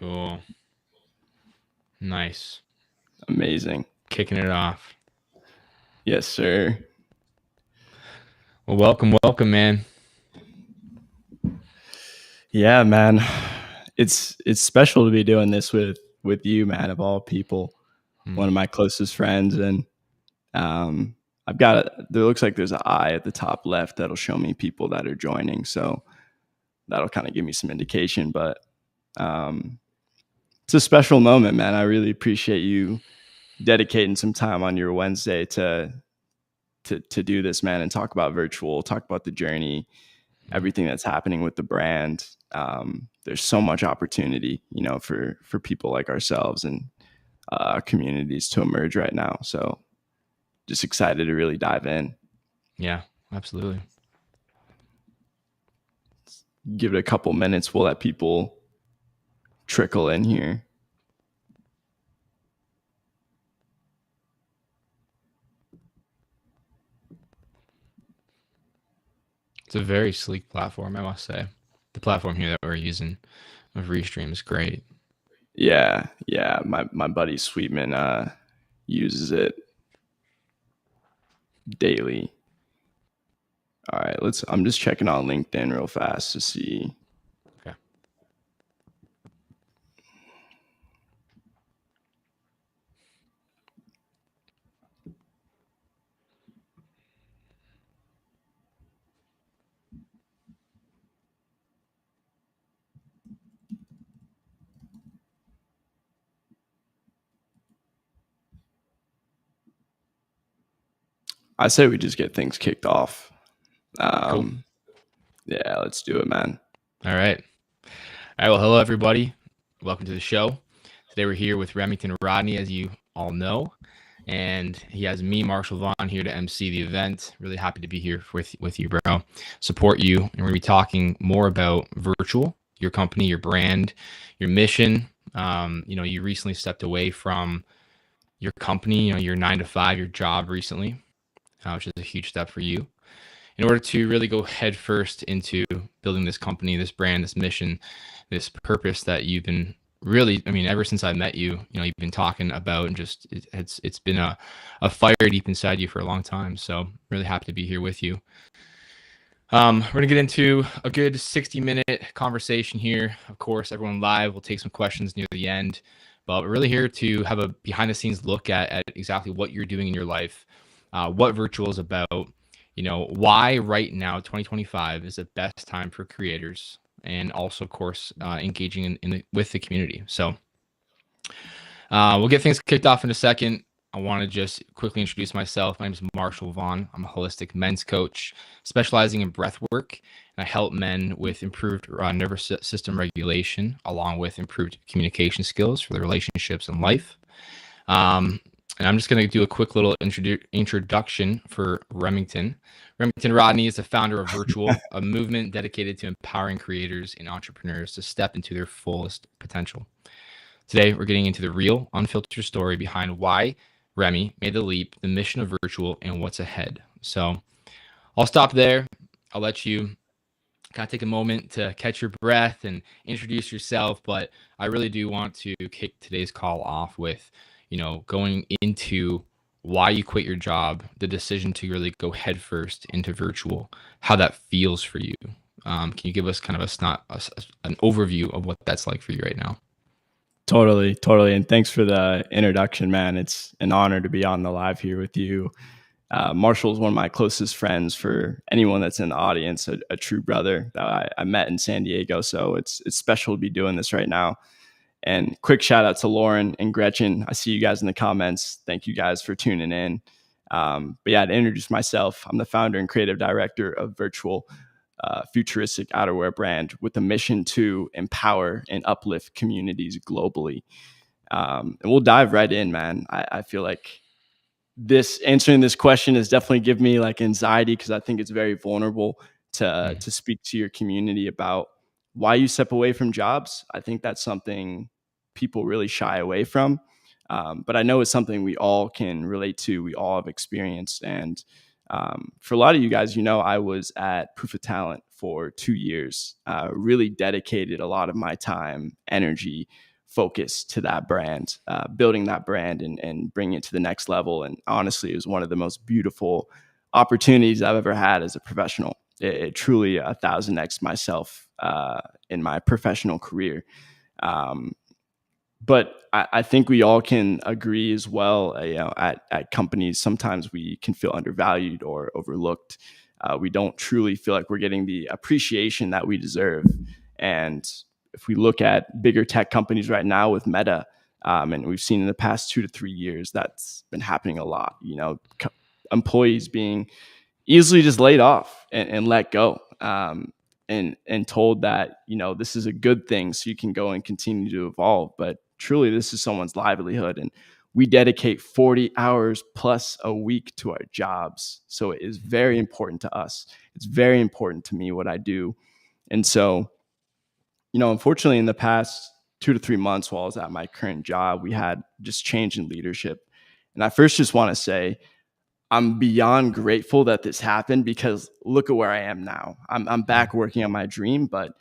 Cool. Nice. Amazing. Kicking it off. Yes, sir. Well, welcome, man. Yeah, man. It's special to be doing this with you, man, of all people. One of my closest friends. And there looks like there's an eye at the top left that'll show me people that are joining. So that'll kind of give me some indication. But it's a special moment, man. I really appreciate you dedicating some time on your Wednesday to do this, man, and talk about virtual, talk about the journey, everything that's happening with the brand. There's so much opportunity, for people like ourselves and communities to emerge right now. So just excited to really dive in. Yeah, absolutely. Give it a couple minutes. We'll let people trickle in here. It's a very sleek platform, I must say. The platform here that we're using of Restream is great. Yeah. My buddy Sweetman uses it daily. All right, I'm just checking on LinkedIn real fast to see. Okay. I say we just get things kicked off. Cool. Yeah, let's do it, man. All right. Well, hello, everybody. Welcome to the show. Today we're here with Remington Rodney, as you all know. And he has me, Marshall Vaughn, here to MC the event. Really happy to be here with you, bro. Support you. And we're going to be talking more about virtual, your company, your brand, your mission. You recently stepped away from your company, your 9-to-5, your job recently, which is a huge step for you. In order to really go headfirst into building this company, this brand, this mission, this purpose that you've been ever since I met you, you've been talking about, and just it's been a fire deep inside you for a long time. So really happy to be here with you. We're gonna get into a good 60-minute conversation here. Of course, everyone live will take some questions near the end, but we're really here to have a behind the scenes look at exactly what you're doing in your life, what virtual is about, why right now 2025 is the best time for creators, and also, of course, engaging with the community. So we'll get things kicked off in a second. I want to just quickly introduce myself. My name is Marshall Vaughn. I'm a holistic men's coach specializing in breath work, and I help men with improved nervous system regulation, along with improved communication skills for their relationships and life. And I'm just going to do a quick little introduction for Remington. Remington Rodney is the founder of Virtual, a movement dedicated to empowering creators and entrepreneurs to step into their fullest potential. Today, we're getting into the real, unfiltered story behind why Remy made the leap, the mission of Virtual, and what's ahead. So I'll stop there. I'll let you kind of take a moment to catch your breath and introduce yourself. But I really do want to kick today's call off with going into why you quit your job, the decision to really go headfirst into virtual, how that feels for you. Can you give us kind of an overview of what that's like for you right now? Totally. And thanks for the introduction, man. It's an honor to be on the live here with you. Marshall is one of my closest friends. For anyone that's in the audience, a true brother that I met in San Diego. So it's special to be doing this right now. And quick shout out to Lauren and Gretchen. I see you guys in the comments. Thank you guys for tuning in. But yeah, to introduce myself, I'm the founder and creative director of Virtual, futuristic outerwear brand with a mission to empower and uplift communities globally. And we'll dive right in, man. I feel like answering this question has definitely given me like anxiety, because I think it's very vulnerable to speak to your community about why you step away from jobs. I think that's something people really shy away from. But I know it's something we all can relate to. We all have experienced. And for a lot of you guys, I was at Proof of Talent for 2 years, really dedicated a lot of my time, energy, focus to that brand, building that brand and bringing it to the next level. And honestly, it was one of the most beautiful opportunities I've ever had as a professional. It truly 1,000x myself in my professional career. But I think we all can agree as well, at companies, sometimes we can feel undervalued or overlooked. We don't truly feel like we're getting the appreciation that we deserve. And if we look at bigger tech companies right now with Meta, and we've seen in the past 2 to 3 years, that's been happening a lot, employees being easily just laid off and let go, and told that this is a good thing, so you can go and continue to evolve. But truly, this is someone's livelihood, and we dedicate 40 hours plus a week to our jobs. So it is very important to us. It's very important to me what I do. And so, unfortunately, in the past 2 to 3 months while I was at my current job, we had just change in leadership. And I first just want to say, I'm beyond grateful that this happened, because look at where I am now. I'm back working on my dream, but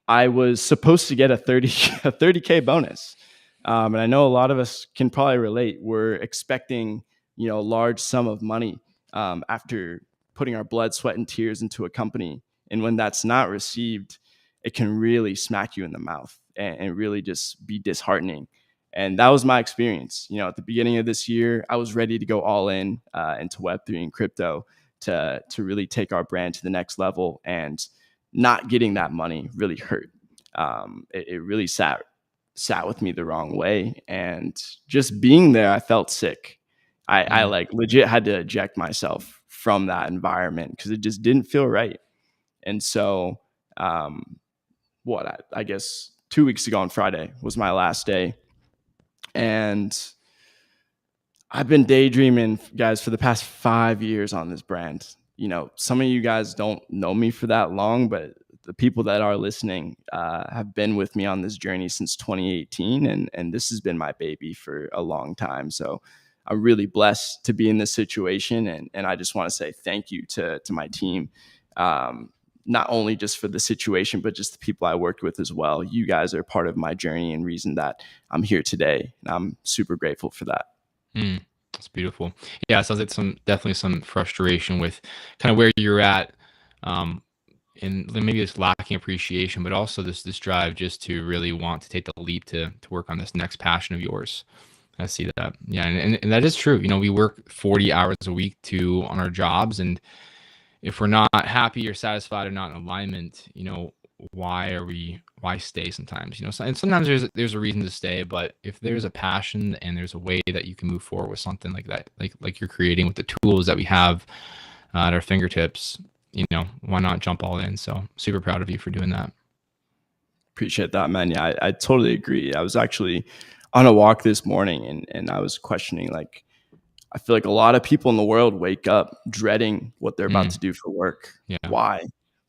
I was supposed to get a 30K bonus. And I know a lot of us can probably relate. We're expecting, a large sum of money after putting our blood, sweat, and tears into a company. And when that's not received, it can really smack you in the mouth and really just be disheartening. And that was my experience. At the beginning of this year, I was ready to go all in into Web3 and crypto to really take our brand to the next level. And not getting that money really hurt. It really sat with me the wrong way. And just being there, I felt sick. I like legit had to eject myself from that environment because it just didn't feel right. And so, I guess 2 weeks ago on Friday was my last day. And I've been daydreaming, guys, for the past 5 years on this brand. Some of you guys don't know me for that long, but the people that are listening have been with me on this journey since 2018, and this has been my baby for a long time. So I'm really blessed to be in this situation, and I just want to say thank you to my team, not only just for the situation, but just the people I worked with as well. You guys are part of my journey and reason that I'm here today, and I'm super grateful for that. That's beautiful. Yeah, it sounds like definitely some frustration with kind of where you're at, and then maybe it's lacking appreciation, but also this drive just to really want to take the leap to work on this next passion of yours. I see that. Yeah, and that is true. We work 40 hours a week on our jobs, and if we're not happy or satisfied or not in alignment, why stay sometimes, and sometimes there's a reason to stay, but if there's a passion and there's a way that you can move forward with something like that, like you're creating with the tools that we have at our fingertips, why not jump all in? So super proud of you for doing that. Appreciate that, man. Yeah, I totally agree. I was actually on a walk this morning and I was questioning, like, I feel like a lot of people in the world wake up dreading what they're about to do for work. Yeah. Why?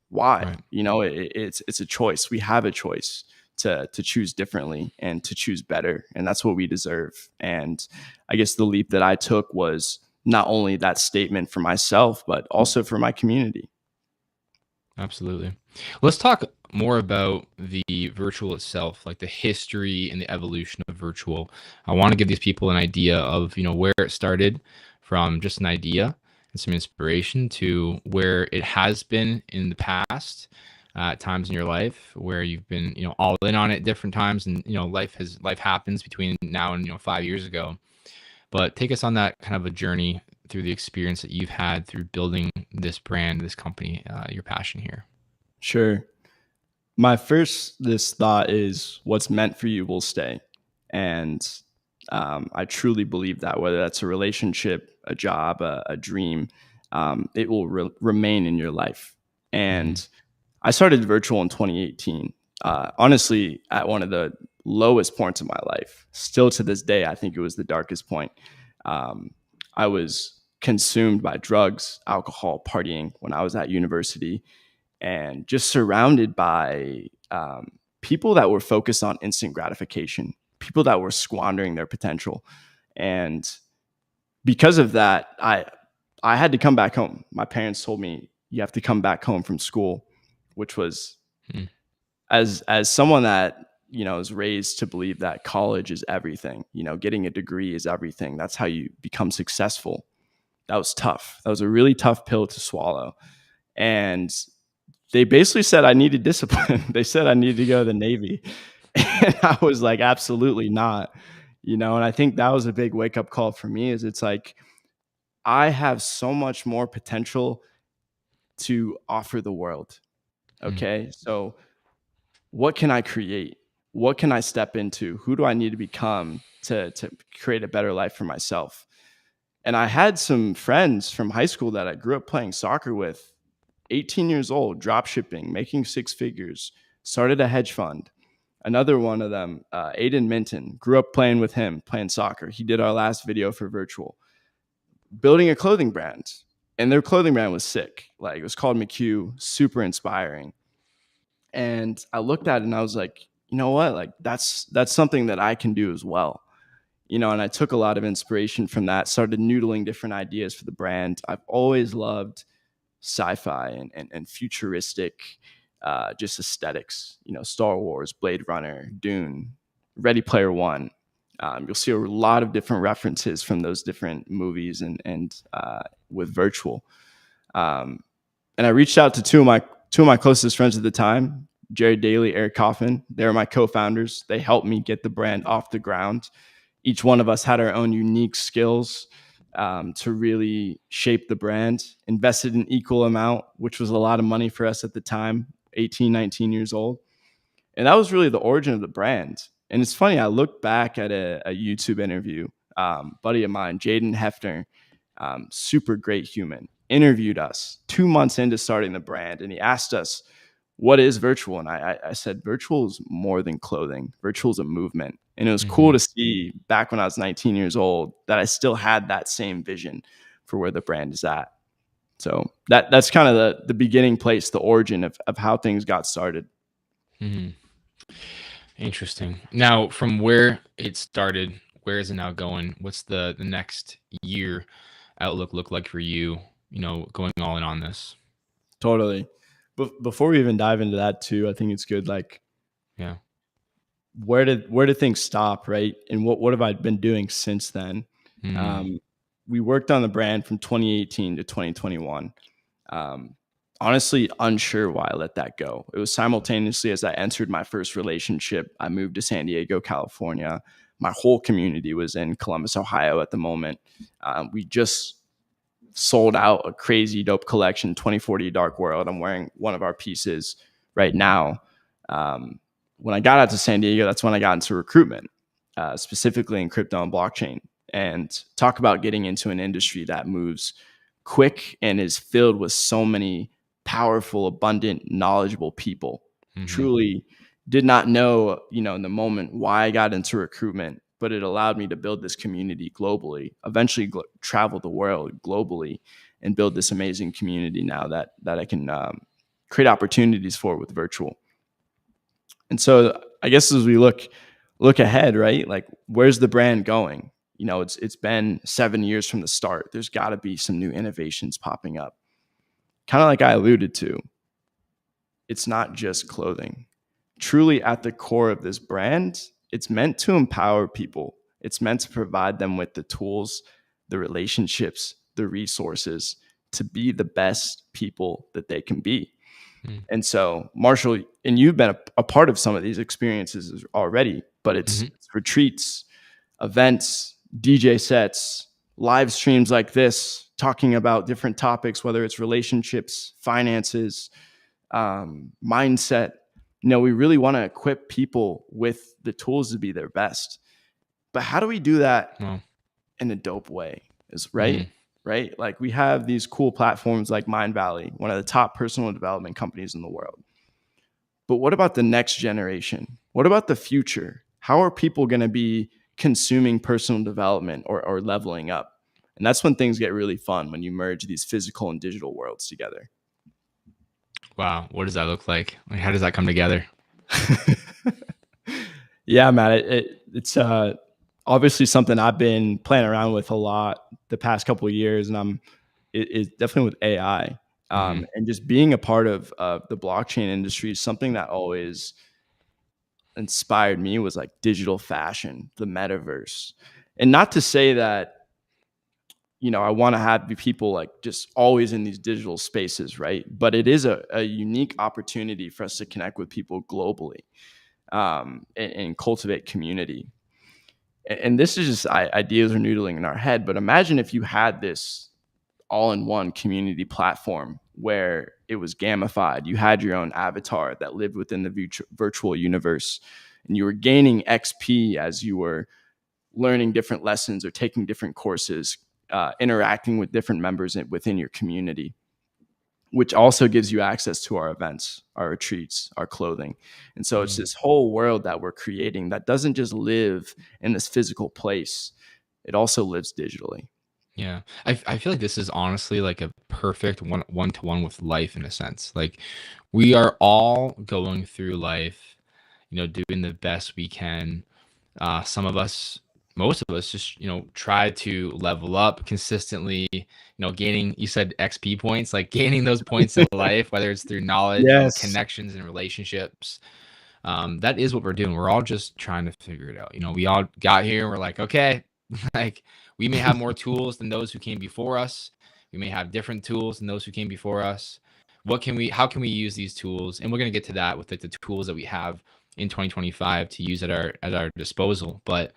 Right. It's a choice. We have a choice to choose differently and to choose better. And that's what we deserve. And I guess the leap that I took was not only that statement for myself, but also for my community. Absolutely. Let's talk more about the virtual itself, like the history and the evolution of virtual. I want to give these people an idea of, where it started from just an idea and some inspiration to where it has been in the past, times in your life where you've been, all in on it different times, and, life happens between now and, 5 years ago. But take us on that kind of a journey through the experience that you've had through building this brand, this company, your passion here. Sure. This thought is, what's meant for you will stay. And I truly believe that, whether that's a relationship, a job, a dream, it will remain in your life. And I started virtual in 2018, honestly, at one of the lowest points of my life. Still to this day, I think it was the darkest point. I was consumed by drugs, alcohol, partying when I was at university, and just surrounded by people that were focused on instant gratification, people that were squandering their potential. And because of that, I had to come back home. My parents told me, you have to come back home from school, which was, as someone that was raised to believe that college is everything. Getting a degree is everything. That's how you become successful. That was tough. That was a really tough pill to swallow. And they basically said I needed discipline. They said I needed to go to the Navy. And I was like, absolutely not. And I think that was a big wake up call for me, is it's like, I have so much more potential to offer the world. Mm-hmm. Okay. So what can I create? What can I step into? Who do I need to become to create a better life for myself? And I had some friends from high school that I grew up playing soccer with, 18 years old, drop shipping, making six figures, started a hedge fund. Another one of them, Aiden Minton, grew up playing with him, playing soccer. He did our last video for virtual, building a clothing brand. And their clothing brand was sick. Like, it was called McHugh, super inspiring. And I looked at it and I was like, you know what? Like, that's something that I can do as well. And I took a lot of inspiration from that, started noodling different ideas for the brand. I've always loved sci-fi and futuristic, just aesthetics. Star Wars, Blade Runner, Dune, Ready Player One. You'll see a lot of different references from those different movies and with virtual. And I reached out to two of my closest friends at the time, Jared Daly, Eric Coffin. They were my co-founders. They helped me get the brand off the ground. Each one of us had our own unique skills to really shape the brand. Invested an equal amount, which was a lot of money for us at the time, 18, 19 years old. And that was really the origin of the brand. And it's funny, I look back at a YouTube interview, buddy of mine, Jaden Hefner, super great human, interviewed us 2 months into starting the brand. And he asked us, what is virtual? And I said, virtual is more than clothing. Virtual is a movement. And it was cool to see back when I was 19 years old that I still had that same vision for where the brand is at. So that's kind of the beginning place, the origin of how things got started. Mm-hmm. Interesting. Now, from where it started, where is it now going? What's the next year outlook look like for you, going all in on this? Totally. But before we even dive into that too, I think it's good, like, Yeah. where did things stop, right? And what have I been doing since then? We worked on the brand from 2018 to 2021. Honestly, unsure why I let that go. It was simultaneously as I entered my first relationship. I moved to San Diego, California. My whole community was in Columbus, Ohio at the moment. We just sold out a crazy dope collection, 2040 Dark World. I'm wearing one of our pieces right now. When I got out to San Diego, that's when I got into recruitment, specifically in crypto and blockchain. And talk about getting into an industry that moves quick and is filled with so many powerful, abundant, knowledgeable people. Truly did not know, in the moment why I got into recruitment, but it allowed me to build this community globally, eventually travel the world globally and build this amazing community now that I can create opportunities for with virtual. And so I guess as we look ahead, right? Like, where's the brand going? It's been 7 years from the start. There's got to be some new innovations popping up. Kind of like I alluded to, it's not just clothing. Truly at the core of this brand, it's meant to empower people. It's meant to provide them with the tools, the relationships, the resources to be the best people that they can be. And so, Marshall, and you've been a part of some of these experiences already, but it's retreats, events, DJ sets, live streams like this, talking about different topics, whether it's relationships, finances, mindset. We really want to equip people with the tools to be their best. But how do we do that in a dope way? Right? Like, we have these cool platforms like Mind Valley, one of the top personal development companies in the world. But what about the next generation? What about the future? How are people going to be consuming personal development or leveling up? And that's when things get really fun, when you merge these physical and digital worlds together. Wow. What does that look like? How does that come together? Yeah, man, it's obviously something I've been playing around with a lot the past couple of years, and it's definitely with AI, and just being a part of the blockchain industry is something that always inspired me was like digital fashion, the metaverse. And not to say that, I want to have people like just always in these digital spaces, right? But it is a unique opportunity for us to connect with people globally, and cultivate community. And this is just ideas are noodling in our head. But imagine if you had this all-in-one community platform where it was gamified. You had your own avatar that lived within the virtual universe, and you were gaining XP as you were learning different lessons or taking different courses, interacting with different members within your community, which also gives you access to our events, our retreats, our clothing. And so it's this whole world that we're creating that doesn't just live in this physical place. It also lives digitally. Yeah. I feel like this is honestly like a perfect one-to-one with life in a sense. Like we are all going through life, doing the best we can. Some of us, most of us just, try to level up consistently, gaining, you said XP points, like gaining those points in life, whether it's through knowledge and Yes. connections and relationships. That is what we're doing. We're all just trying to figure it out. We all got here and we're like, okay, like we may have more tools than those who came before us. We may have different tools than those who came before us. How can we use these tools? And we're going to get to that with the tools that we have in 2025 to use at our disposal. But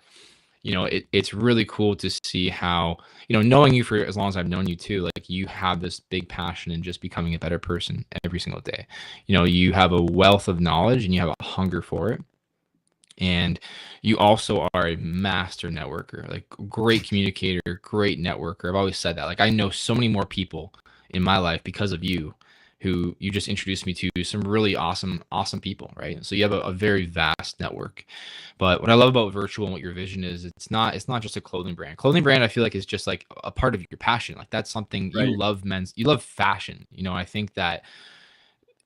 it's really cool to see how, knowing you for as long as I've known you too, like you have this big passion in just becoming a better person every single day. You have a wealth of knowledge and you have a hunger for it. And you also are a master networker, like great communicator, great networker. I've always said that. Like I know so many more people in my life because of you, who you just introduced me to some really awesome people, right? So you have a very vast network. But what I love about virtual and what your vision is, it's not just a clothing brand. Clothing brand, I feel like is just like a part of your passion. Like that's something you Right. love. You love fashion. I think that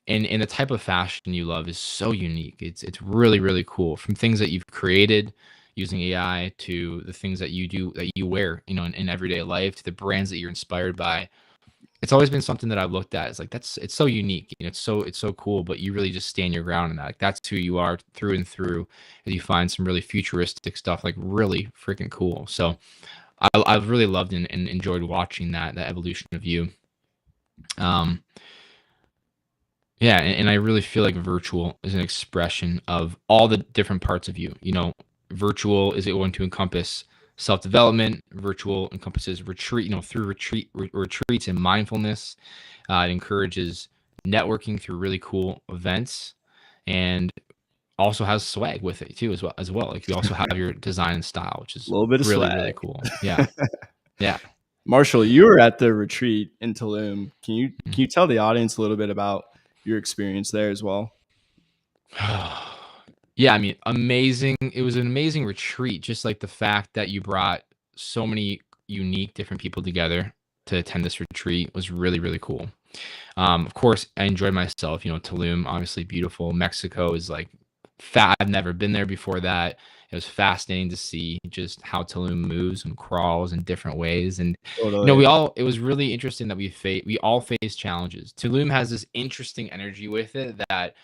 and the type of fashion you love is so unique. It's really, really cool. From things that you've created using AI to the things that you do that you wear, in everyday life, to the brands that you're inspired by. It's always been something that I've looked at. It's like it's so unique. It's so cool, but you really just stand your ground in that. Like that's who you are through and through. As you find some really futuristic stuff, like really freaking cool. So I've really loved and enjoyed watching that evolution of you. Yeah, and I really feel like virtual is an expression of all the different parts of you. Virtual is it going to encompass self-development. Virtual encompasses retreat, through retreats and mindfulness. It encourages networking through really cool events, and also has swag with it too, as well. Like you also have your design and style, which is A little bit of really, swag. really cool. Yeah. Yeah. Marshall, you were at the retreat in Tulum. Can you tell the audience a little bit about your experience there as well? Yeah, I mean, amazing. It was an amazing retreat. Just like the fact that you brought so many unique, different people together to attend this retreat was really, really cool. Of course, I enjoyed myself. Tulum, obviously beautiful. Mexico is like I've never been there before that. It was fascinating to see just how Tulum moves and crawls in different ways. And Totally. it was really interesting that we all face challenges. Tulum has this interesting energy with it that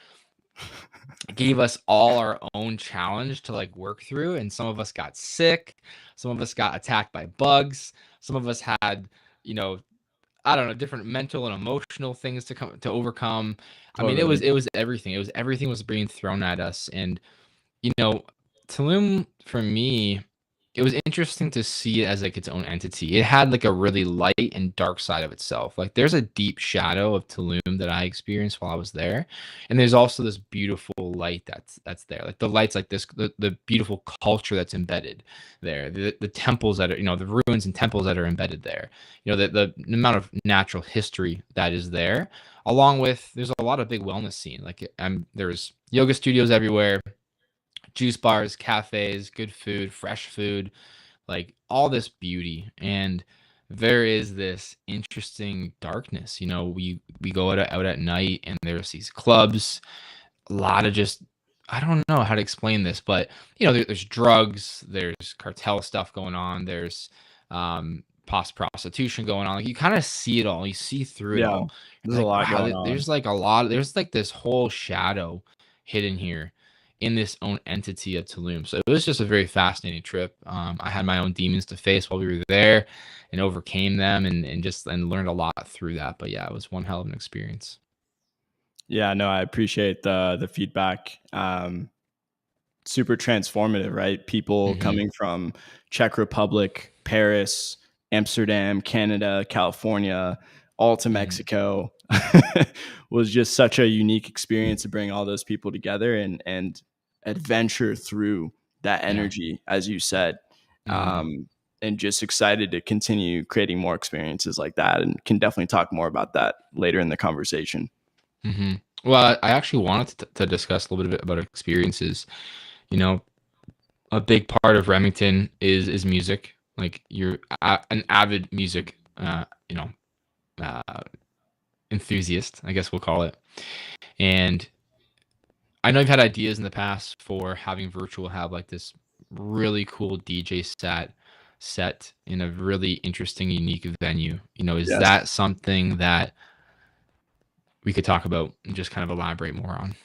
gave us all our own challenge to like work through, and some of us got sick, some of us got attacked by bugs, some of us had, I don't know, different mental and emotional things to overcome. I mean, Totally. it was everything. Everything was being thrown at us. And you know, Tulum for me, it was interesting to see it as like its own entity. It had like a really light and dark side of itself. Like there's a deep shadow of Tulum that I experienced while I was there, and there's also this beautiful light that's there. Like the lights, like the beautiful culture that's embedded there. The temples that are, the ruins and temples that are embedded there. The amount of natural history that is there, along with there's a lot of big wellness scene. Like there's yoga studios everywhere, juice bars, cafes, good food, fresh food, like all this beauty. And there is this interesting darkness. We go out at night and there's these clubs, a lot of just, I don't know how to explain this, but there's drugs, there's cartel stuff going on, there's prostitution going on. Like you kind of see it all, you see through it Yeah. all. There's a Like lot wow, going on. there's like this whole shadow hidden here. in this own entity of Tulum. So it was just a very fascinating trip. I had my own demons to face while we were there and overcame them and learned a lot through that. But yeah, it was one hell of an experience. Yeah, no, I appreciate the feedback. Super transformative, right? People Mm-hmm. coming from Czech Republic, Paris, Amsterdam, Canada, California, all to Mm-hmm. Mexico was just such a unique experience to bring all those people together and adventure through that Yeah. energy, as you said. Mm-hmm. And just excited to continue creating more experiences like that, and can definitely talk more about that later in the conversation. Mm-hmm. Well, I actually wanted to discuss a little bit about experiences. You know, a big part of Remington is music. Like you're an avid music, uh, enthusiast, I guess we'll call it. And I know you've had ideas in the past for having virtual have like this really cool DJ set in a really interesting, unique venue. Is Yes. that something that we could talk about and just kind of elaborate more on?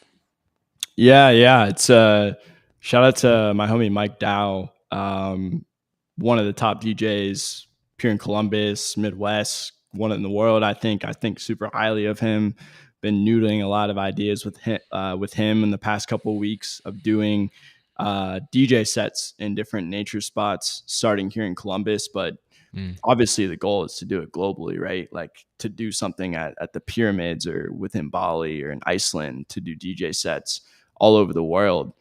Yeah. It's shout out to my homie Mike Dow, one of the top DJs here in Columbus, Midwest, one in the world. I think super highly of him. Been noodling a lot of ideas with him in the past couple of weeks of doing DJ sets in different nature spots, starting here in Columbus, but Mm, obviously the goal is to do it globally, right? Like to do something at the pyramids or within Bali or in Iceland, to do DJ sets all over the world,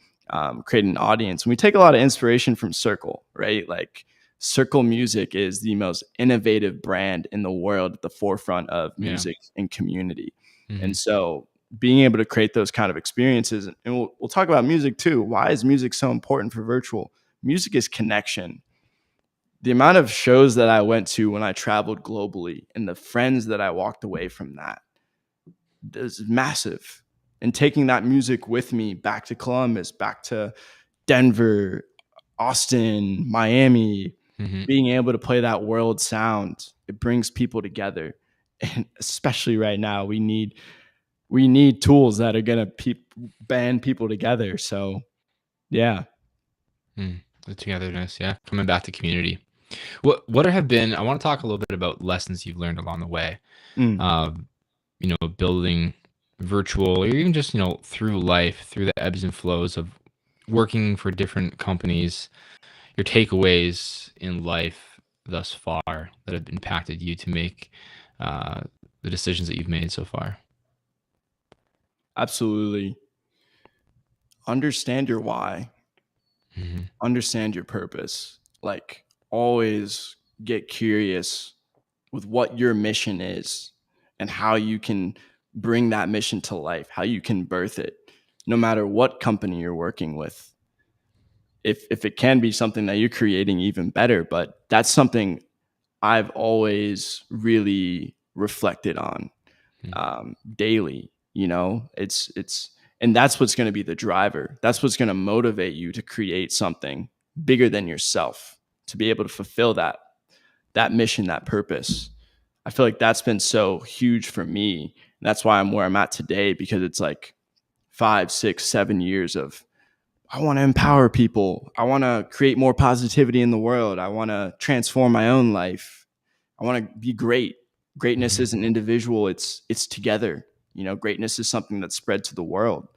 create an audience. And we take a lot of inspiration from Circle, right? Like Circle Music is the most innovative brand in the world at the forefront of yeah. music and community. Hmm. And so being able to create those kind of experiences, and we'll talk about music too. Why is music so important for virtual? Music is connection. The amount of shows that I went to when I traveled globally and the friends that I walked away from that is massive. And taking that music with me back to Columbus, back to Denver, Austin, Miami, Hmm. being able to play that world sound, it brings people together. And especially right now, we need tools that are gonna band people together. So yeah. Mm, the togetherness, yeah. Coming back to community. What have been? I want to talk a little bit about lessons you've learned along the way. Mm. Um, Building virtual or even just, through life, through the ebbs and flows of working for different companies, your takeaways in life thus far that have impacted you to make uh, the decisions that you've made so far. Absolutely. Understand your why. Hmm. Understand your purpose. Like always get curious with what your mission is and how you can bring that mission to life, how you can birth it, no matter what company you're working with. If it can be something that you're creating, even better. But that's something I've always really reflected on daily. And that's what's going to be the driver. That's what's going to motivate you to create something bigger than yourself, to be able to fulfill that mission, that purpose. I feel like that's been so huge for me. And that's why I'm where I'm at today, because it's like 5, 6, 7 years of I want to empower people. I want to create more positivity in the world. I want to transform my own life. I want to be great. Greatness Hmm. isn't individual, it's together. Greatness is something that's spread to the world.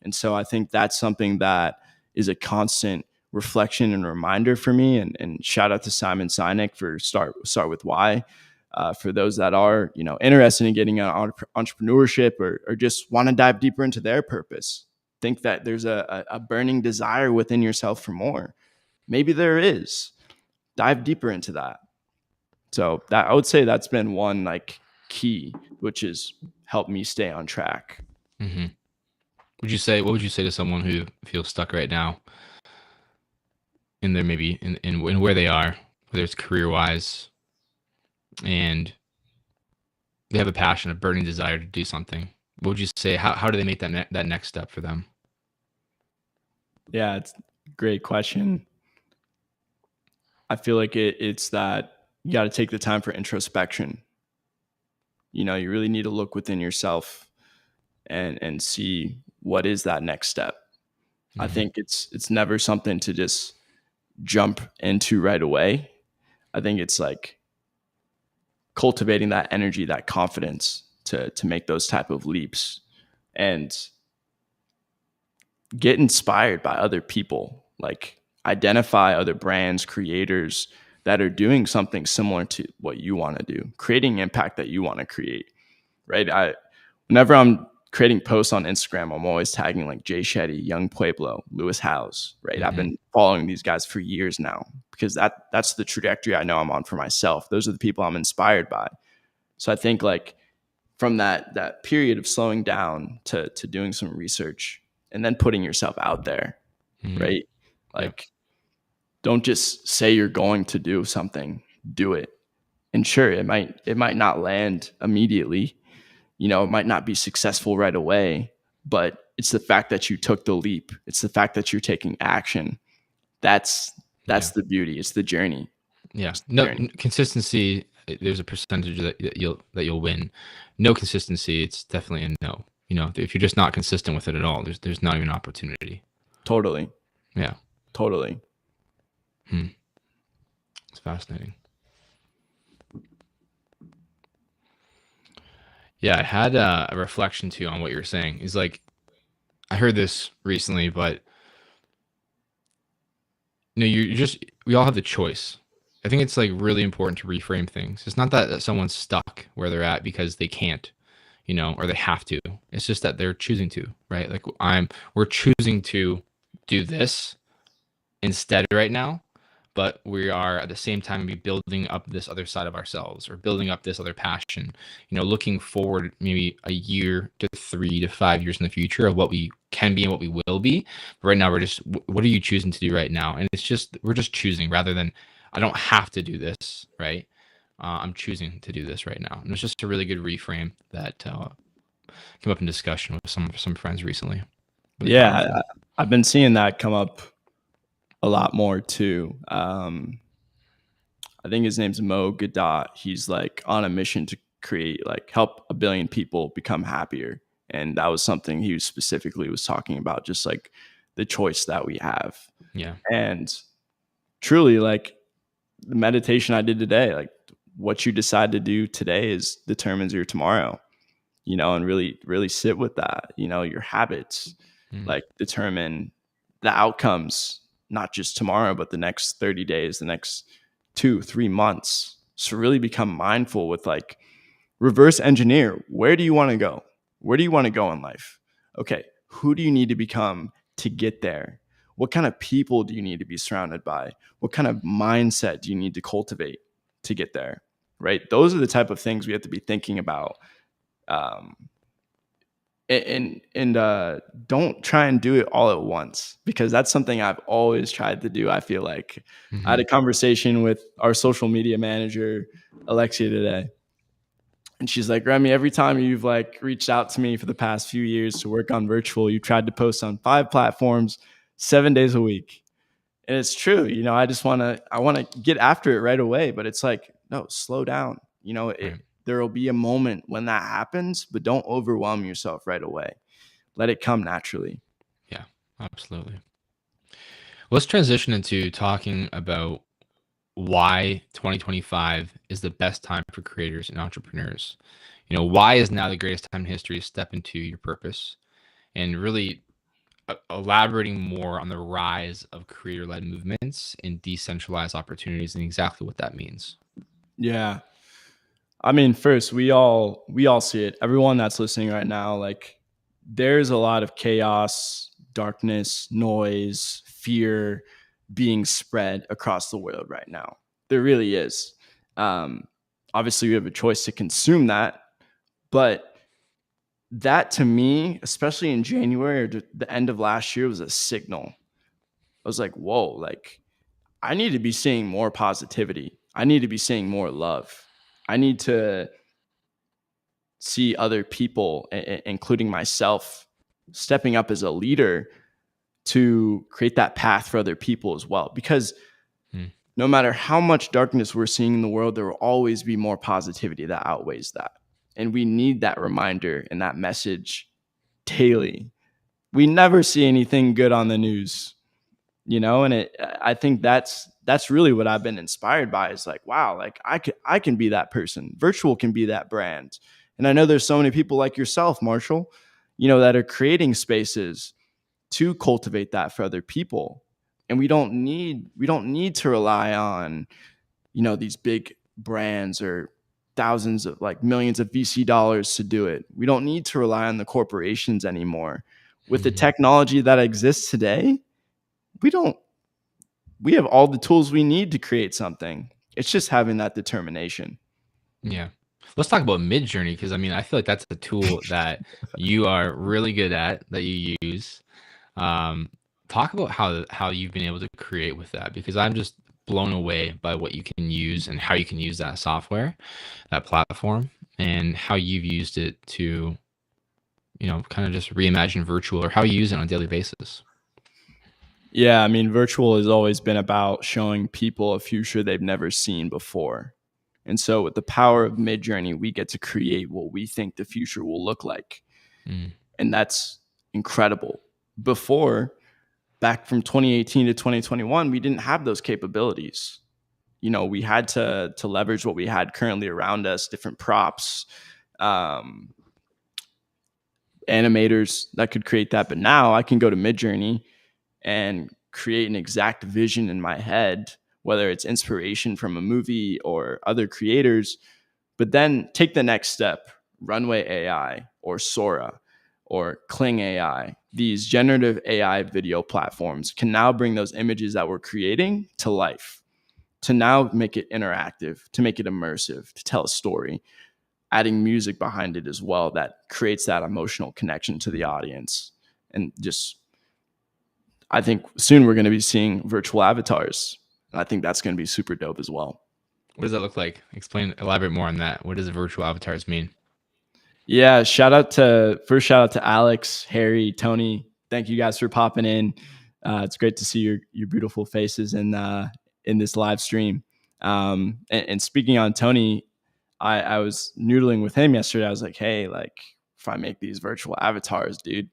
And so I think that's something that is a constant reflection and reminder for me. And shout out to Simon Sinek for start with why. For those that are interested in getting an entrepreneurship or just want to dive deeper into their purpose, think that there's a burning desire within yourself for more. Maybe there is. Dive deeper into that. So that I would say that's been one like key, which has helped me stay on track. Hmm. What would you say to someone who feels stuck right now in their maybe in where they are, whether it's career wise, and they have a passion, a burning desire to do something? What would you say? How do they make that next step for them? Yeah, it's a great question. I feel like it's that you got to take the time for introspection. You really need to look within yourself and see what is that next step. I think it's never something to just jump into right away. I think it's like cultivating that energy, that confidence to make those type of leaps and get inspired by other people. Like identify other brands, creators that are doing something similar to what you want to do, creating impact that you want to create. Right. Whenever I'm creating posts on Instagram, I'm always tagging like Jay Shetty, Young Pueblo, Lewis Howes, right? I've been following these guys for years now because that's the trajectory I know I'm on for myself. Those are the people I'm inspired by. So I think like from that period of slowing down to doing some research and then putting yourself out there, right? Like don't just say you're going to do something, do it. And sure, it might not land immediately, you know, it might not be successful right away, but it's the fact that you took the leap. It's the fact that you're taking action. That's the beauty. It's the journey. Yeah. It's the No journey. consistency. There's a percentage that you'll win. No consistency. It's definitely a no. You know, if you're just not consistent with it at all, there's not even an opportunity. Totally. Yeah. Totally. It's fascinating. Yeah, I had a reflection too on what you were saying. Is like, I heard this recently, but you know, we all have the choice. I think it's like really important to reframe things. It's not that someone's stuck where they're at because they can't, you know, or they have to. It's just that they're choosing to, right? Like we're choosing to do this instead right now, but we are at the same time be building up this other side of ourselves or building up this other passion, you know, looking forward maybe a year to 3 to 5 years in the future of what we can be and what we will be. But right now we're just, what are you choosing to do right now? And it's just, we're just choosing rather than, I don't have to do this, right? I'm choosing to do this right now. And it's just a really good reframe that came up in discussion with some friends recently. Really powerful. I've been seeing that come up a lot more too. I think his name's Mo Gadot. He's like on a mission to create, like help 1 billion people become happier. And that was something he specifically was talking about, just like the choice that we have. Yeah. And truly, like the meditation I did today, like what you decide to do today determines your tomorrow, you know, and really, really sit with that. You know, your habits like determine the outcomes, not just tomorrow, but the next 30 days, the next 2-3 months. So really become mindful with like reverse engineer. Where do you want to go? Where do you want to go in life? Okay, who do you need to become to get there? What kind of people do you need to be surrounded by? What kind of mindset do you need to cultivate to get there? Right? Those are the type of things we have to be thinking about. Don't try and do it all at once, because that's something I've always tried to do. I feel like I had a conversation with our social media manager, Alexia, today. And she's like, Remy, every time you've like reached out to me for the past few years to work on virtual, you tried to post on 5 platforms, 7 days a week. And it's true. You know, I want to get after it right away, but it's like, no, slow down. You know, there will be a moment when that happens, but don't overwhelm yourself right away. Let it come naturally. Yeah, absolutely. Let's transition into talking about why 2025 is the best time for creators and entrepreneurs. You know, why is now the greatest time in history to step into your purpose, and really elaborating more on the rise of creator-led movements and decentralized opportunities and exactly what that means. Yeah. I mean, first, we all see it. Everyone that's listening right now, like there's a lot of chaos, darkness, noise, fear being spread across the world right now. There really is. Obviously, we have a choice to consume that, but that to me, especially in January or the end of last year, was a signal. I was like, whoa, like I need to be seeing more positivity. I need to be seeing more love. I need to see other people, including myself, stepping up as a leader to create that path for other people as well. Because no matter how much darkness we're seeing in the world, there will always be more positivity that outweighs that. And we need that reminder and that message daily we never see anything good on the news, and I think that's really what I've been inspired by, is like, wow, like I can be that person. Virtual can be that brand. And I know there's so many people like yourself, Marshall, that are creating spaces to cultivate that for other people. And we don't need to rely on, these big brands or thousands of, like, millions of VC dollars to do it. We don't need to rely on the corporations anymore. With the Mhm. technology that exists today, we don't we have all the tools we need to create something. It's just having that determination. Yeah. Let's talk about Midjourney, because I mean, I feel like that's a tool that you are really good at, that you use. Um, Talk about how you've been able to create with that, because I'm just blown away by what you can use and how you can use that software, that platform, and how you've used it to, kind of just reimagine virtual, or how you use it on a daily basis. Yeah, I mean, virtual has always been about showing people a future they've never seen before. And so with the power of Midjourney, we get to create what we think the future will look like. Mm. And that's incredible. Before, back from 2018 to 2021, we didn't have those capabilities. We had to leverage what we had currently around us, different props, um, animators that could create that. But now I can go to Midjourney and create an exact vision in my head, whether it's inspiration from a movie or other creators, but then take the next step. Runway AI or Sora or Kling AI, these generative AI video platforms can now bring those images that we're creating to life, to now make it interactive, to make it immersive, to tell a story, adding music behind it as well that creates that emotional connection to the audience. And just, I think soon we're going to be seeing virtual avatars. And I think that's going to be super dope as well. What does that look like? Elaborate more on that. What does virtual avatars mean? Yeah, shout out to Alex, Harry, Tony. Thank you guys for popping in. It's great to see your beautiful faces in this live stream. And speaking on Tony, I was noodling with him yesterday. I was like, hey, like, if I make these virtual avatars, dude.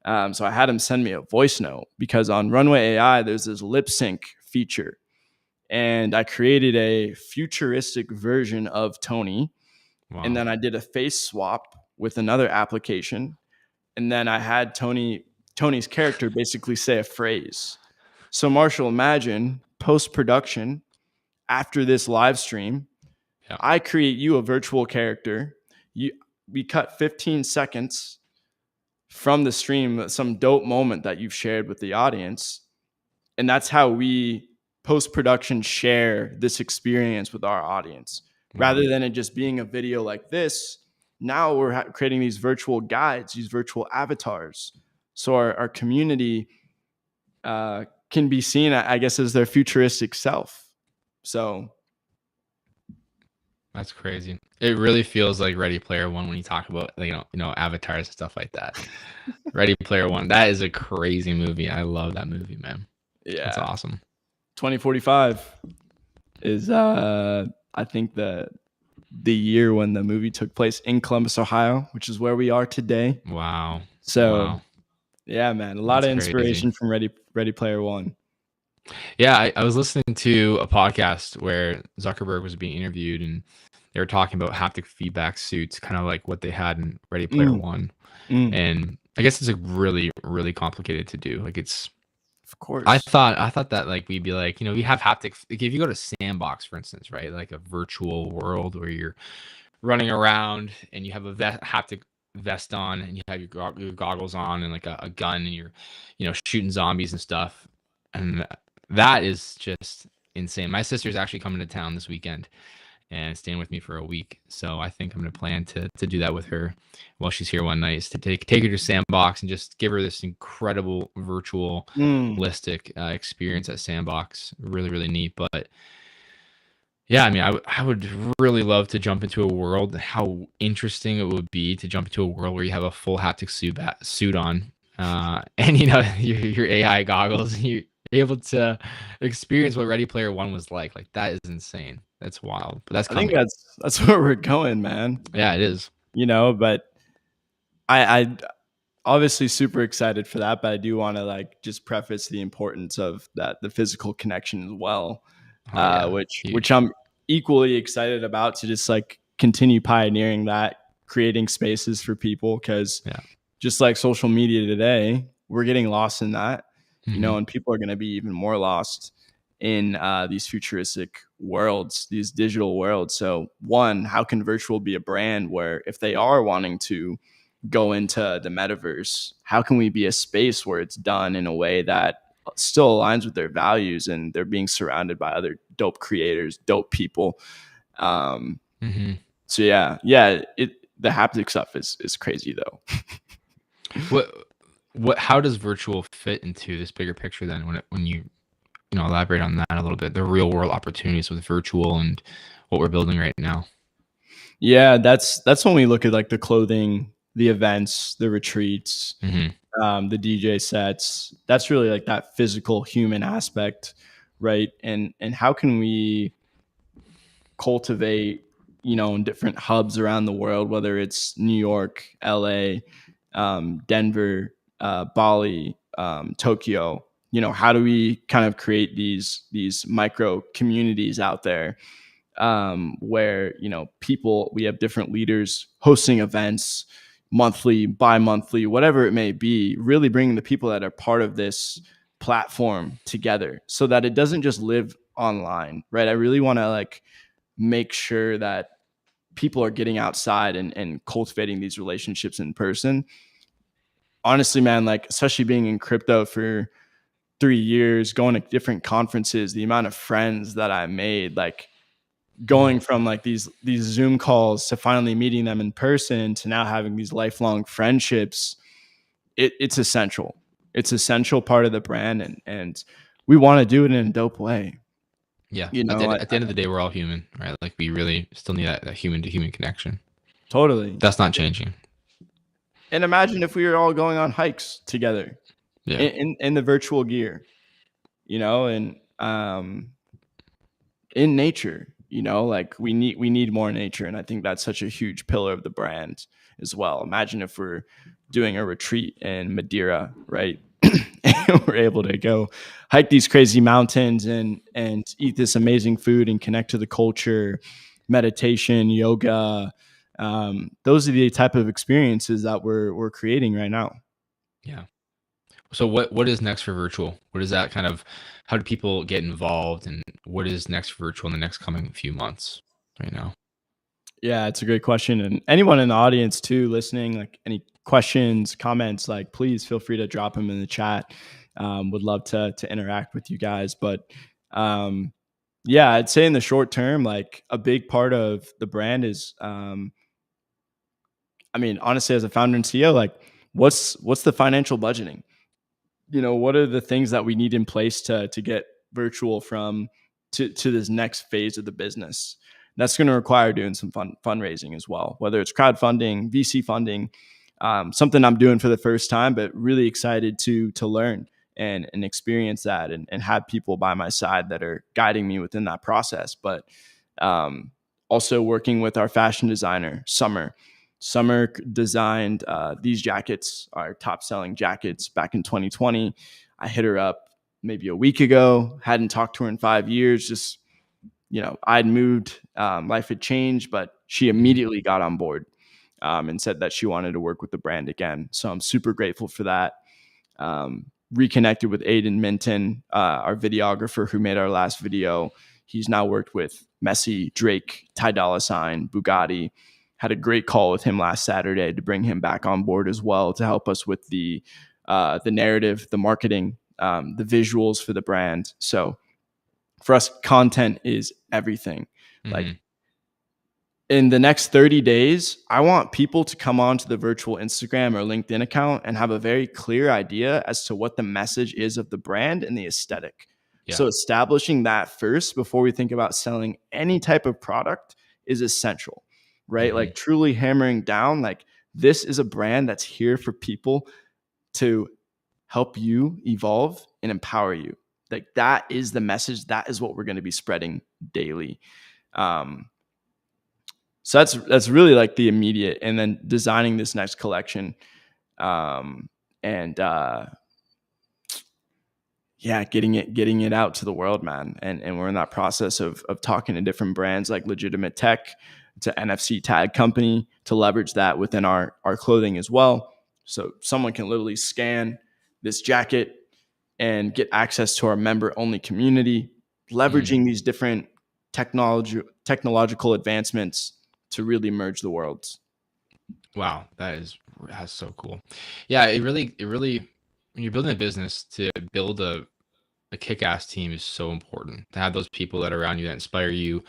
So I had him send me a voice note, because on Runway AI there's this lip sync feature, and I created a futuristic version of Tony. And Wow. then I did a face swap with another application. And then I had Tony's character basically say a phrase. So Marshall, imagine post-production after this live stream, Yeah. I create you a virtual character. We cut 15 seconds from the stream, some dope moment that you've shared with the audience. And that's how we post-production share this experience with our audience. Wow. Rather than it just being a video like this, now we're creating these virtual guides, these virtual avatars. So our community can be seen, I guess, as their futuristic self. So That's crazy. It really feels like Ready Player One when you talk about, avatars and stuff like that. Ready Player One. That is a crazy movie. I love that movie, man. That's yeah, awesome. 2045 is I think the year when the movie took place in Columbus, Ohio, which is where we are today. Wow. So Wow. yeah, man, a lot That's of crazy. inspiration from Ready Player One. Yeah, I was listening to a podcast where Zuckerberg was being interviewed, and they were talking about haptic feedback suits, kind of like what they had in Ready Player Mm, One. mm, And I guess it's like really, really complicated to do. Like of I course. thought that, like, we'd be like, we have haptic. Like, if you go to Sandbox, for instance, right, like a virtual world where you're running around and you have a haptic vest on, and you have your goggles on, and like a gun, and you're, shooting zombies and stuff. And that is just insane. My sister's actually coming to town this weekend and staying with me for a week. So I think I'm going to plan to do that with her while she's here one night, is to take her to Sandbox and just give her this incredible virtual Mm. holistic experience at Sandbox. Really, really neat. But yeah, I mean, I would really love to jump into a world. How interesting it would be to jump into a world where you have a full haptic suit on, and your AI goggles. You're able to experience what Ready Player One was like. Like, that is insane. That's wild. But that's I think coming. that's where we're going, man. Yeah, it is. But I obviously super excited for that, but I do want to like just preface the importance of that, the physical connection as well, Oh yeah, which huge. I'm equally excited about, to just like continue pioneering that, creating spaces for people, because Yeah. just like social media today, we're getting lost in that, Hmm. and people are going to be even more lost in these futuristic worlds, these digital worlds. So, one, how can virtual be a brand where if they are wanting to go into the metaverse, how can we be a space where it's done in a way that still aligns with their values and they're being surrounded by other dope creators, dope people? Um, Hmm. so the haptic stuff is crazy though. What how does virtual fit into this bigger picture then when you know, elaborate on that a little bit, the real world opportunities with virtual and what we're building right now? Yeah, that's when we look at like the clothing, the events, the retreats, Hmm. the DJ sets. That's really like that physical human aspect, right? And how can we cultivate, in different hubs around the world, whether it's New York, LA, Denver, Bali, Tokyo. How do we kind of create these micro communities out there, where people, we have different leaders hosting events monthly, bi-monthly, whatever it may be, really bringing the people that are part of this platform together so that it doesn't just live online, right? I really want to like make sure that people are getting outside and cultivating these relationships in person. Honestly, man, like especially being in crypto for 3 years, going to different conferences, the amount of friends that I made, like going from like these Zoom calls to finally meeting them in person to now having these lifelong friendships, it's essential. It's essential part of the brand, and we want to do it in a dope way. Yeah. You At know, at the end of the day, we're all human, right? Like we really still need that human to human connection. totally. That's not changing. And imagine if we were all going on hikes together Yeah. in the virtual gear, and in nature, like we need more nature, and I think that's such a huge pillar of the brand as well. Imagine if we're doing a retreat in Madeira, right? And we're able to go hike these crazy mountains and eat this amazing food and connect to the culture, meditation, yoga. Those are the type of experiences that we're creating right now. Yeah. So what is next for virtual? What is that kind of, how do people get involved, and what is next for virtual in the next coming few months right now? Yeah, it's a great question. And anyone in the audience too, listening, like any questions, comments, like please feel free to drop them in the chat. Would love to interact with you guys. But um, yeah, I'd say in the short term, like a big part of the brand is, I mean, honestly, as a founder and CEO, like what's the financial budgeting? What are the things that we need in place to get virtual from to this next phase of the business? That's going to require doing some fundraising as well, whether it's crowdfunding, VC funding, something I'm doing for the first time, but really excited to learn and experience that, and have people by my side that are guiding me within that process. But um, also working with our fashion designer, Summer. Summer designed these jackets, our top selling jackets back in 2020. I hit her up maybe a week ago, hadn't talked to her in 5 years. Just, I'd moved, life had changed, but she Mhm. immediately got on board, and said that she wanted to work with the brand again. So I'm super grateful for that. Reconnected with Aiden Minton, our videographer who made our last video. He's now worked with Messi, Drake, Ty Dolla $ign, Bugatti. Had a great call with him last Saturday to bring him back on board as well to help us with the narrative, the marketing, the visuals for the brand. So for us, content is everything. Like Mhm. in the next 30 days, I want people to come onto the virtual Instagram or LinkedIn account and have a very clear idea as to what the message is of the brand and the aesthetic. Yeah. So establishing that first before we think about selling any type of product is essential, right? Mhm. Like truly hammering down, like this is a brand that's here for people to help you evolve and empower you. Like that is the message. That is what we're going to be spreading daily. Um, so that's really like the immediate, and then designing this next collection. And yeah, getting it out to the world, man. And we're in that process of talking to different brands like Legitimate Tech, to NFC tag company, to leverage that within our clothing as well. So someone can literally scan this jacket and get access to our member only community, leveraging these different technological advancements to really merge the worlds. Wow, that's so cool. Yeah, it really when you're building a business, to build a kick-ass team is so important. To have those people that are around you that inspire you,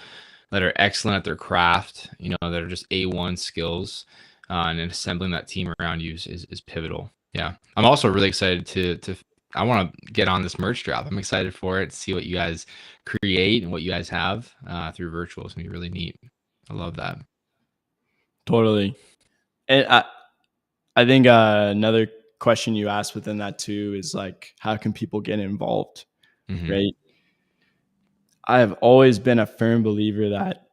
that are excellent at their craft, that are just A1 skills, and then assembling that team around you is pivotal. Yeah. I'm also really excited to I want to get on this merch drop. I'm excited for it, to see what you guys create and what you guys have through virtual. It's gonna be really neat. I love that. Totally. And I think another question you asked within that too is like, how can people get involved? Right. I have always been a firm believer that,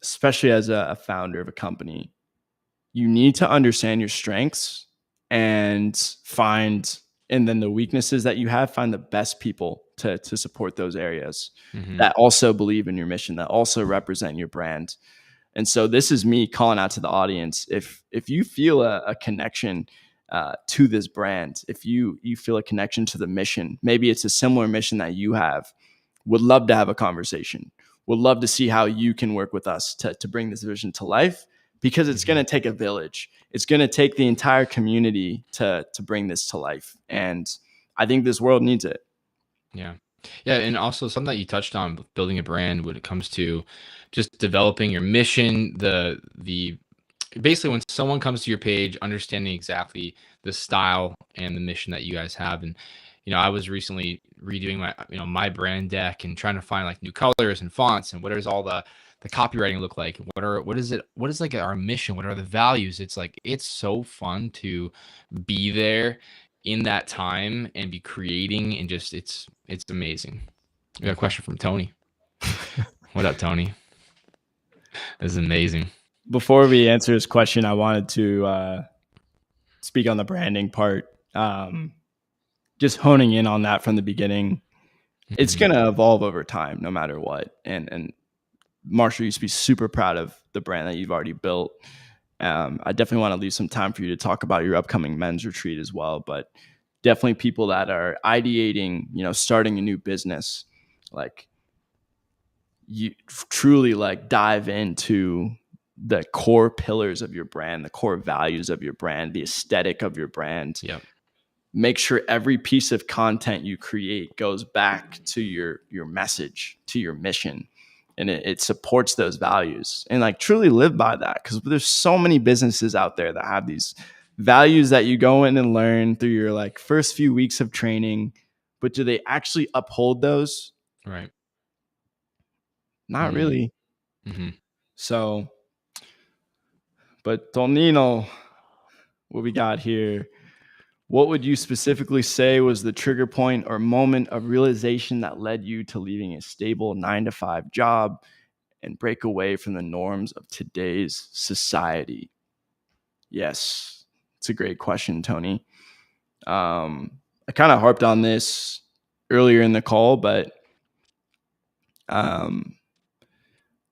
especially as a founder of a company, you need to understand your strengths and and then the weaknesses that you have, find the best people to support those areas that also believe in your mission, that also represent your brand. And so this is me calling out to the audience. If you feel a connection to this brand, if you feel a connection to the mission, maybe it's a similar mission that you have, would love to have a conversation. Would love to see how you can work with us to bring this vision to life, because it's going to take a village. It's going to take the entire community to bring this to life. And I think this world needs it. Yeah. Yeah. And also something that you touched on, building a brand when it comes to just developing your mission, the basically when someone comes to your page, understanding exactly the style and the mission that you guys have. And I was recently redoing my brand deck and trying to find like new colors and fonts, and what does all the copywriting look like? What is like our mission? What are the values? It's so fun to be there in that time and be creating, and just it's amazing. We got a question from Tony. What up, Tony? This is amazing. Before we answer this question, I wanted to speak on the branding part. Just honing in on that from the beginning. It's going to evolve over time, no matter what. And Marshall, you should be super proud of the brand that you've already built. I definitely want to leave some time for you to talk about your upcoming men's retreat as well. But definitely people that are ideating, starting a new business, like you truly like dive into the core pillars of your brand, the core values of your brand, the aesthetic of your brand. Yep. Make sure every piece of content you create goes back to your message, to your mission, and it supports those values, and like truly live by that. Because there's so many businesses out there that have these values that you go in and learn through your like first few weeks of training, but do they actually uphold those? Right. Not really. Mm-hmm. So, but Tonino, what we got here? What would you specifically say was the trigger point or moment of realization that led you to leaving a stable 9-to-5 job and break away from the norms of today's society? Yes, it's a great question, Tony. I kind of harped on this earlier in the call, but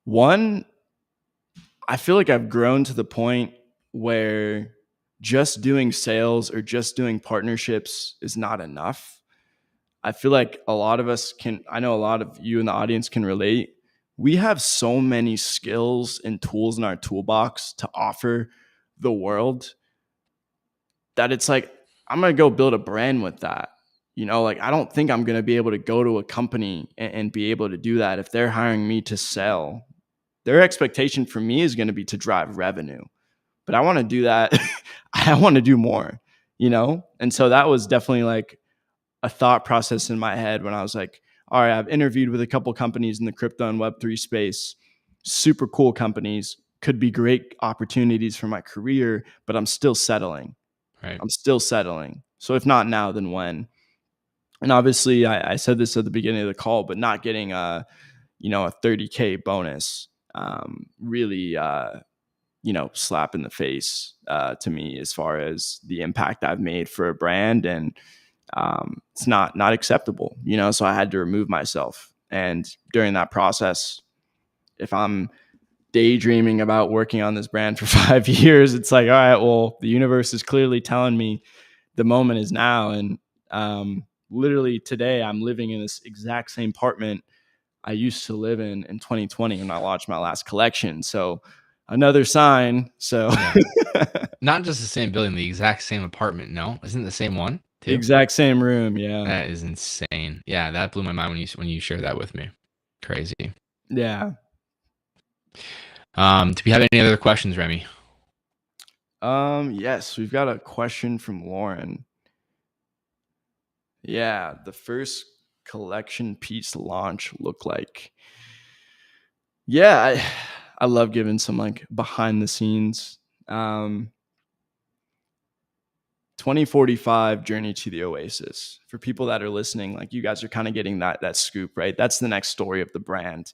one, I feel like I've grown to the point where just doing sales or just doing partnerships is not enough. I feel like a lot of us I know a lot of you in the audience can relate. We have so many skills and tools in our toolbox to offer the world that it's like, I'm going to go build a brand with that. Like, I don't think I'm going to be able to go to a company and be able to do that if they're hiring me to sell. Their expectation for me is going to be to drive revenue, but I want to do that. I want to do more, And so that was definitely like a thought process in my head when I was like, all right, I've interviewed with a couple companies in the crypto and Web3 space, super cool companies, could be great opportunities for my career, but I'm still settling. Right. I'm still settling. So if not now, then when? And obviously I said this at the beginning of the call, but not getting a 30K bonus really slap in the face to me as far as the impact I've made for a brand, and it's not acceptable, so I had to remove myself. And during that process, if I'm daydreaming about working on this brand for 5 years, it's like, all right, well, the universe is clearly telling me the moment is now. And literally today, I'm living in this exact same apartment I used to live in 2020 when I launched my last collection. So another sign. So Not just the same building, the exact same apartment. No, isn't it the same one too? Exact same room. Yeah. That is insane. Yeah, that blew my mind when you shared that with me. Crazy. Yeah. Do we have any other questions, Remy? Yes, we've got a question from Lauren. Yeah, the first collection piece launch looked like. Yeah, I love giving some like behind the scenes. 2045 Journey to the Oasis. For people that are listening, like you guys are kind of getting that scoop, right? That's the next story of the brand.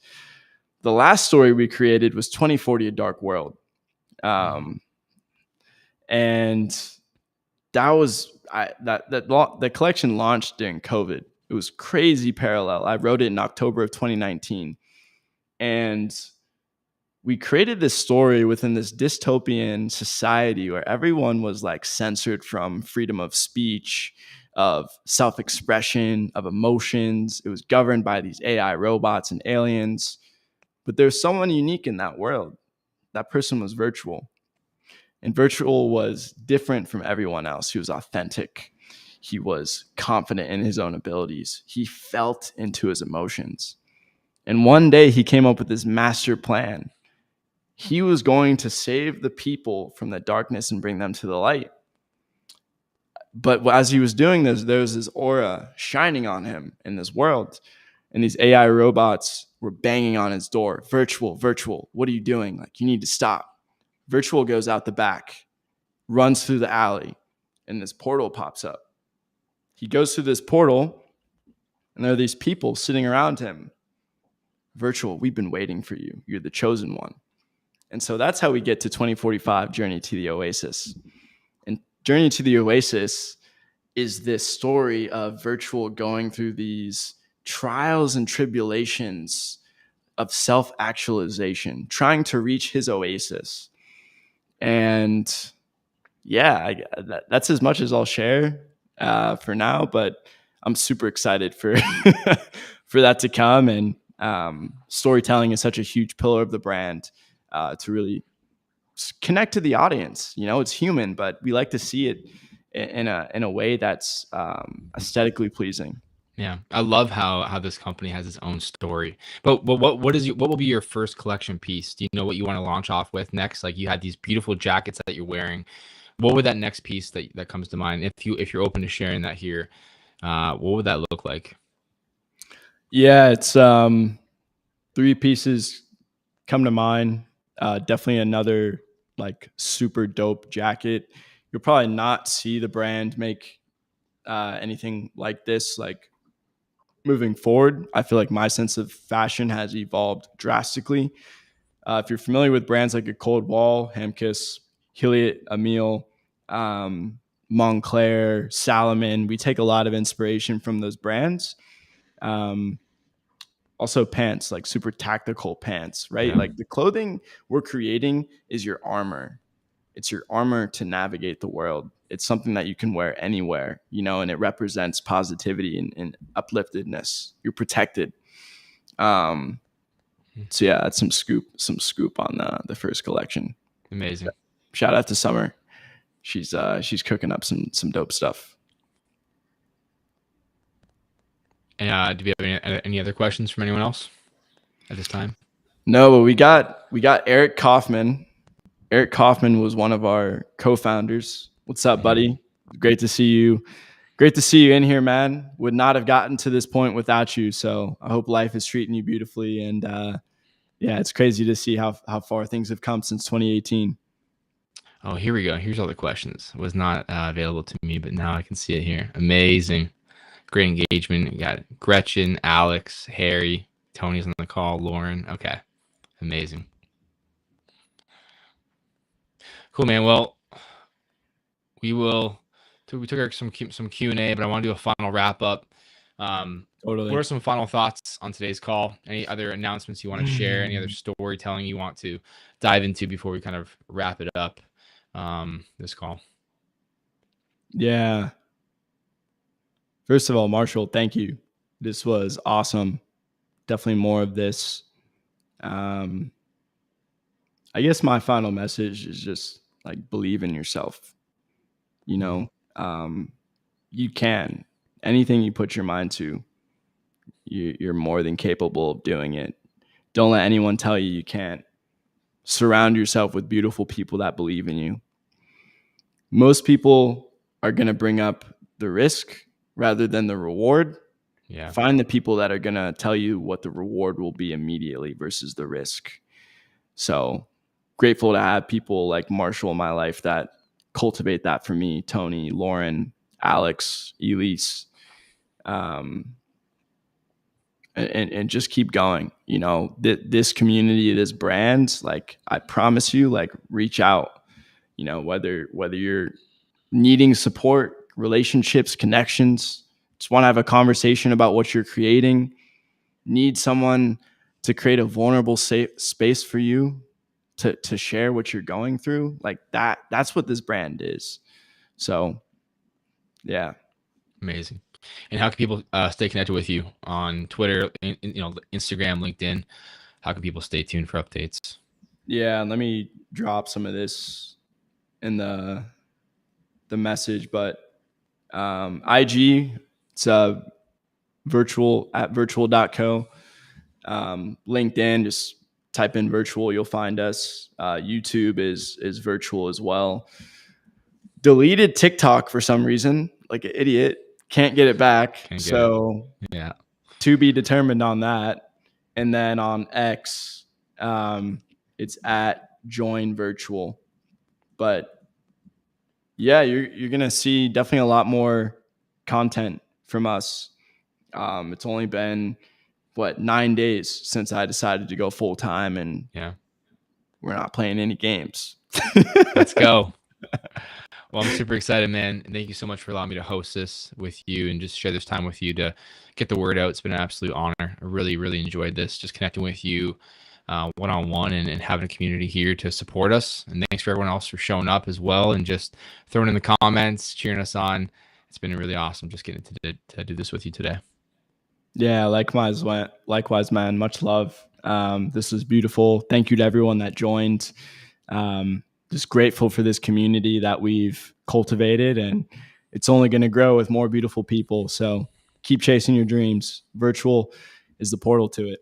The last story we created was 2040 A Dark World. And that was the collection launched during COVID. It was crazy parallel. I wrote it in October of 2019. And we created this story within this dystopian society where everyone was like censored from freedom of speech, of self-expression, of emotions. It was governed by these AI robots and aliens. But there's someone unique in that world. That person was Virtual. And Virtual was different from everyone else. He was authentic. He was confident in his own abilities. He felt into his emotions. And one day he came up with this master plan. He was going to save the people from the darkness and bring them to the light. But as he was doing this, there was this aura shining on him in this world. And these AI robots were banging on his door. Virtual, what are you doing? Like, you need to stop. Virtual goes out the back, runs through the alley, and this portal pops up. He goes through this portal, and there are these people sitting around him. Virtual, we've been waiting for you. You're the chosen one. And so that's how we get to 2045 Journey to the Oasis. And Journey to the Oasis is this story of Virtual going through these trials and tribulations of self-actualization, trying to reach his oasis. And yeah, that's as much as I'll share for now, but I'm super excited for for that to come. And storytelling is such a huge pillar of the brand to really connect to the audience. It's human, but we like to see it in a way that's aesthetically pleasing. Yeah, I love how this company has its own story. But what will be your first collection piece? Do you know what you want to launch off with next? Like, you had these beautiful jackets that you're wearing. What would that next piece that comes to mind? If you're open to sharing that here, what would that look like? Yeah, it's 3 pieces come to mind. Definitely another like super dope jacket. You'll probably not see the brand make anything like this like moving forward. I feel like my sense of fashion has evolved drastically. If you're familiar with brands like a Cold Wall, Hamkiss, Hilliot, Emile, Montclair, Salomon, we take a lot of inspiration from those brands. Also pants, like super tactical pants, right? Yeah. Like the clothing we're creating is your armor. It's your armor to navigate the world. It's something that you can wear anywhere, and it represents positivity and upliftedness. You're protected. So yeah, that's some scoop on the first collection. Amazing. Shout out to Summer. She's cooking up some dope stuff. And do we have any other questions from anyone else at this time? No, but we got Eric Kaufman. Eric Kaufman was one of our co-founders. What's up, buddy? Great to see you. Great to see you in here, man. Would not have gotten to this point without you. So I hope life is treating you beautifully. And yeah, it's crazy to see how far things have come since 2018. Oh, here we go. Here's all the questions. It was not available to me, but now I can see it here. Amazing. Great engagement. You got Gretchen, Alex, Harry, Tony's on the call, Lauren. Okay. Amazing. Cool, man. Well, we took some Q&A, but I want to do a final wrap up. Totally. What are some final thoughts on today's call? Any other announcements you want to share? Any other storytelling you want to dive into before we kind of wrap it up, this call? Yeah. First of all, Marshall, thank you. This was awesome. Definitely more of this. I guess my final message is just like believe in yourself. You know, you can. Anything you put your mind to, you're more than capable of doing it. Don't let anyone tell you you can't. Surround yourself with beautiful people that believe in you. Most people are going to bring up the risk rather than the reward. Yeah. Find the people that are going to tell you what the reward will be immediately versus the risk. So grateful to have people like Marshall in my life that cultivate that for me. Tony, Lauren, Alex, Elise, and just keep going. You know, this community, this brand, like I promise you, like reach out, you know, whether you're needing support, relationships, connections, just want to have a conversation about what you're creating, need someone to create a vulnerable safe space for you to share what you're going through, like that's what this brand is. So yeah. Amazing. And how can people stay connected with you on Twitter, Instagram, LinkedIn? How can people stay tuned for updates? Yeah, let me drop some of this in the message, but IG, it's virtual.co. LinkedIn, just type in virtual, you'll find us. YouTube is virtual as well. Deleted TikTok for some reason, like an idiot. Can't get it back. Yeah. To be determined on that. And then on X, it's at join virtual. But yeah, you're gonna see definitely a lot more content from us. It's only been 9 days since I decided to go full time, and Yeah, we're not playing any games. Let's go. Well, I'm super excited, man. Thank you so much for allowing me to host this with you and just share this time with you to get the word out. It's been an absolute honor. I really, really enjoyed this, just connecting with you one-on-one and having a community here to support us. And thanks for everyone else for showing up as well and just throwing in the comments, cheering us on. It's been really awesome just getting to do this with you today. Yeah, likewise, man. Much love. This was beautiful. Thank you to everyone that joined. Just grateful for this community that we've cultivated, and it's only going to grow with more beautiful people. So keep chasing your dreams. Virtual is the portal to it.